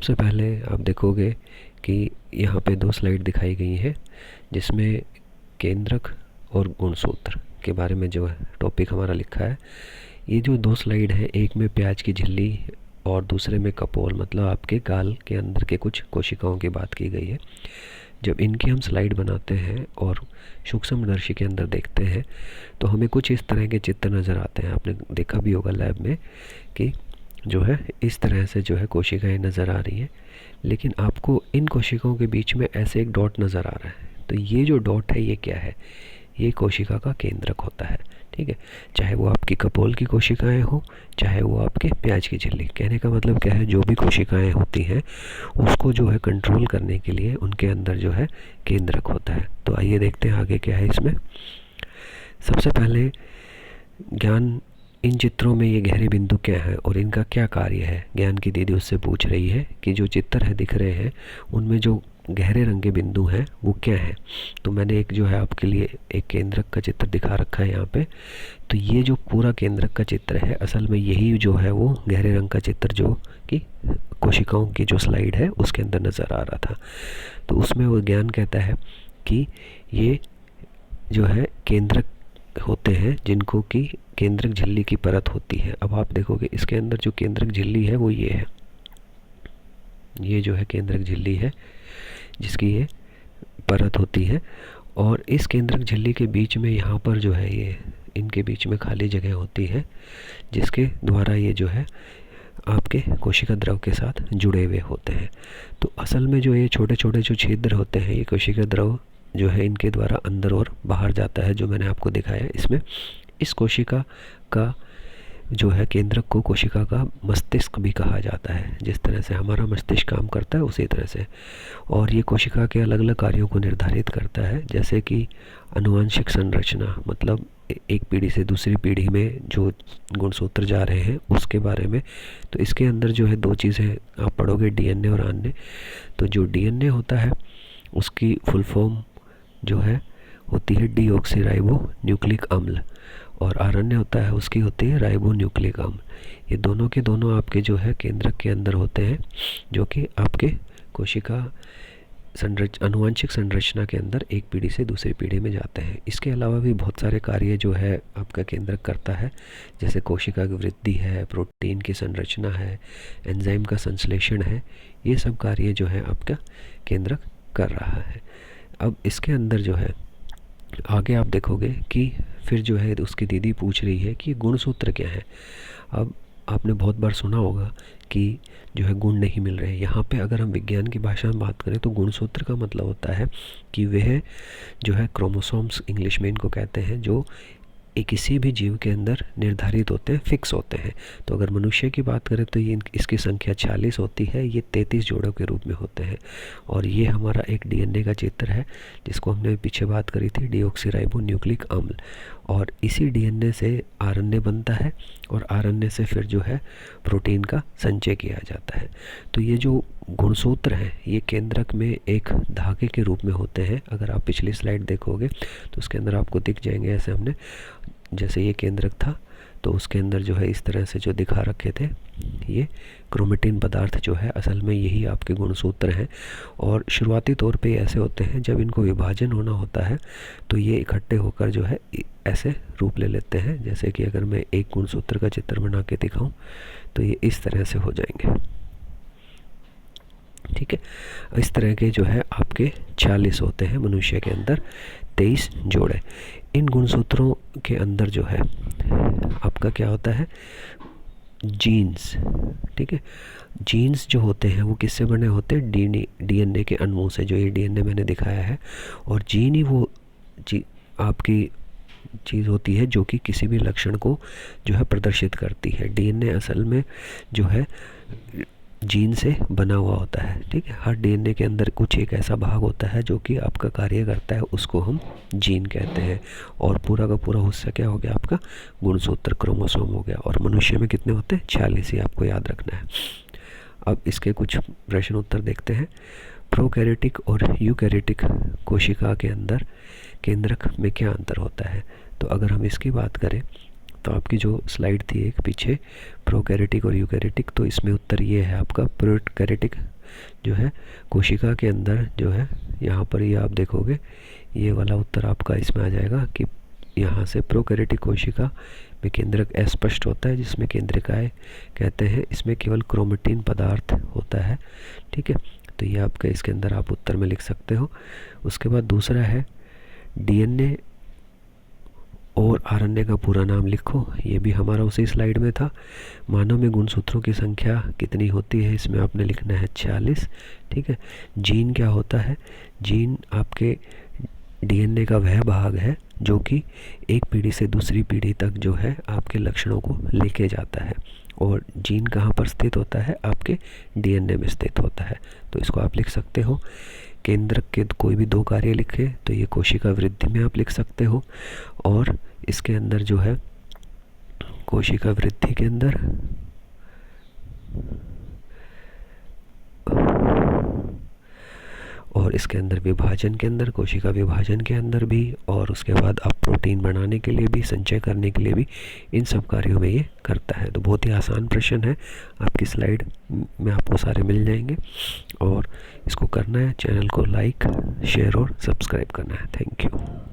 सबसे पहले आप देखोगे कि यहाँ पे दो स्लाइड दिखाई गई हैं जिसमें केंद्रक और गुणसूत्र के बारे में जो है टॉपिक हमारा लिखा है। ये जो दो स्लाइड हैं, एक में प्याज की झिल्ली और दूसरे में कपोल, मतलब आपके गाल के अंदर के कुछ कोशिकाओं की बात की गई है। जब इनकी हम स्लाइड बनाते हैं और सूक्ष्मदर्शी के अंदर देखते हैं तो हमें कुछ इस तरह के चित्र नज़र आते हैं। आपने देखा भी होगा लैब में कि जो है इस तरह से जो है कोशिकाएं नज़र आ रही हैं, लेकिन आपको इन कोशिकाओं के बीच में ऐसे एक डॉट नज़र आ रहा है। तो ये जो डॉट है ये क्या है? ये कोशिका का केंद्रक होता है। ठीक है, चाहे वो आपकी कपोल की कोशिकाएं हो, चाहे वो आपके प्याज की झिल्ली। कहने का मतलब क्या है, जो भी कोशिकाएं होती हैं उसको जो है कंट्रोल करने के लिए उनके अंदर जो है केंद्रक होता है। तो आइए देखते हैं आगे क्या है इसमें। सबसे पहले ज्ञान इन चित्रों में ये गहरे बिंदु क्या हैं और इनका क्या कार्य है। ज्ञान की दीदी उससे पूछ रही है कि जो चित्र है दिख रहे हैं उनमें जो गहरे रंग के बिंदु हैं वो क्या हैं। तो मैंने एक जो है आपके लिए एक केंद्रक का चित्र दिखा रखा है यहाँ पे। तो ये जो पूरा केंद्रक का चित्र है असल में यही जो है वो गहरे रंग का चित्र जो कि कोशिकाओं की जो स्लाइड है उसके अंदर नज़र आ रहा था। तो उसमें वो ज्ञान कहता है कि ये जो है केंद्रक होते हैं जिनको कि केंद्रक झिल्ली की परत होती है। अब आप देखोगे इसके अंदर जो केंद्रक झिल्ली है वो ये है। ये जो है केंद्रक झिल्ली है जिसकी ये परत होती है, और इस केंद्रक झिल्ली के बीच में यहाँ पर जो है ये इनके बीच में खाली जगह होती है जिसके द्वारा ये जो है आपके कोशिका द्रव के साथ जुड़े हुए होते हैं। तो असल में जो ये छोटे छोटे जो छिद्र होते हैं ये कोशिका द्रव जो है इनके द्वारा अंदर और बाहर जाता है, जो मैंने आपको दिखाया इसमें। इस कोशिका का जो है केंद्रक को कोशिका का मस्तिष्क भी कहा जाता है। जिस तरह से हमारा मस्तिष्क काम करता है उसी तरह से, और ये कोशिका के अलग अलग कार्यों को निर्धारित करता है, जैसे कि आनुवंशिक संरचना, मतलब एक पीढ़ी से दूसरी पीढ़ी में जो गुणसूत्र जा रहे हैं उसके बारे में। तो इसके अंदर जो है दो चीज़ें आप पढ़ोगे, डीएनए और आरएनए। तो जो डीएनए होता है उसकी फुल फॉर्म जो है होती है डीऑक्सीराइबो न्यूक्लिक अम्ल, और आरएनए होता है उसकी होती है राइबो न्यूक्लिक अम्ल। ये दोनों के दोनों आपके जो है केंद्रक के अंदर होते हैं, जो कि आपके कोशिका आनुवंशिक संरचना के अंदर एक पीढ़ी से दूसरी पीढ़ी में जाते हैं। इसके अलावा भी बहुत सारे कार्य जो है आपका केंद्रक करता है, जैसे कोशिका की वृद्धि है, प्रोटीन की संरचना है, एंजाइम का संश्लेषण है। ये सब कार्य जो है आपका केंद्रक कर रहा है। अब इसके अंदर जो है आगे आप देखोगे कि फिर जो है उसकी दीदी पूछ रही है कि गुणसूत्र क्या है। अब आपने बहुत बार सुना होगा कि जो है गुण नहीं मिल रहे हैं। यहाँ पे अगर हम विज्ञान की भाषा में बात करें तो गुणसूत्र का मतलब होता है कि वह जो है क्रोमोसोम्स इंग्लिश में इनको कहते हैं, जो किसी भी जीव के अंदर निर्धारित होते हैं, फिक्स होते हैं। तो अगर मनुष्य की बात करें तो ये इसकी संख्या 40 होती है, ये 33 जोड़ों के रूप में होते हैं। और ये हमारा एक डीएनए का चित्र है जिसको हमने पीछे बात करी थी, डीऑक्सीराइबो न्यूक्लिक अम्ल। और इसी डीएनए से आरएनए बनता है, और आरएनए से फिर जो है प्रोटीन का संचय किया जाता है। तो ये जो गुणसूत्र हैं ये केंद्रक में एक धागे के रूप में होते हैं। अगर आप पिछली स्लाइड देखोगे तो उसके अंदर आपको दिख जाएंगे, ऐसे हमने जैसे ये केंद्रक था तो उसके अंदर जो है इस तरह से जो दिखा रखे थे ये क्रोमेटिन पदार्थ जो है असल में यही आपके गुणसूत्र हैं। और शुरुआती तौर पे ऐसे होते हैं, जब इनको विभाजन होना होता है तो ये इकट्ठे होकर जो है ऐसे रूप ले लेते हैं। जैसे कि अगर मैं एक गुणसूत्र का चित्र बना के दिखाऊं तो ये इस तरह से हो जाएंगे। ठीक है, इस तरह के जो है आपके 40 होते हैं मनुष्य के अंदर, 23 जोड़े। इन गुणसूत्रों के अंदर जो है आपका क्या होता है, जीन्स। ठीक है, जीन्स जो होते हैं वो किससे बने होते हैं, डीएनए के अणुओं से, जो ये डीएनए मैंने दिखाया है। और जीन ही वो आपकी चीज़ होती है जो कि किसी भी लक्षण को जो है प्रदर्शित करती है। डीएनए असल में जो है जीन से बना हुआ होता है। ठीक है, हर डीएनए के अंदर कुछ एक ऐसा भाग होता है जो कि आपका कार्य करता है, उसको हम जीन कहते हैं। और पूरा का पूरा हिस्सा क्या हो गया आपका, गुणसूत्र, क्रोमोसोम हो गया। और मनुष्य में कितने होते हैं, 40 ही आपको याद रखना है। अब इसके कुछ प्रश्न उत्तर देखते हैं। प्रोकैरियोटिक और यूकैरियोटिक कोशिका के अंदर केंद्रक में क्या अंतर होता है। तो अगर हम इसकी बात करें तो आपकी जो स्लाइड थी एक पीछे प्रोकैरियोटिक और यूकैरियोटिक, तो इसमें उत्तर ये है आपका प्रोकैरियोटिक जो है कोशिका के अंदर जो है, यहाँ पर ये आप देखोगे ये वाला उत्तर आपका इसमें आ जाएगा कि यहाँ से प्रोकैरियोटिक कोशिका में केंद्रक अस्पष्ट होता है, जिसमें केंद्रिकाएं कहते हैं। इसमें केवल क्रोमेटिन पदार्थ होता है, ठीक है। तो ये आपका इसके अंदर आप उत्तर में लिख सकते हो। उसके बाद दूसरा है डीएनए और आरएनए का पूरा नाम लिखो। ये भी हमारा उसी स्लाइड में था। मानव में गुणसूत्रों की संख्या कितनी होती है, इसमें आपने लिखना है 46, ठीक है। जीन क्या होता है, जीन आपके डीएनए का वह भाग है जो कि एक पीढ़ी से दूसरी पीढ़ी तक जो है आपके लक्षणों को लेके जाता है। और जीन कहाँ पर स्थित होता है, आपके डीएनए में स्थित होता है। तो इसको आप लिख सकते हो। केंद्रक के कोई भी दो कार्य लिखे तो ये कोशिका वृद्धि में आप लिख सकते हो। और इसके अंदर जो है कोशिका वृद्धि के अंदर और इसके अंदर विभाजन के अंदर, कोशिका विभाजन के अंदर भी, और उसके बाद आप प्रोटीन बनाने के लिए भी, संचय करने के लिए भी, इन सब कार्यों में ये करता है। तो बहुत ही आसान प्रश्न है, आपकी स्लाइड में आपको सारे मिल जाएंगे। और इसको करना है, चैनल को लाइक, शेयर और सब्सक्राइब करना है। Thank you.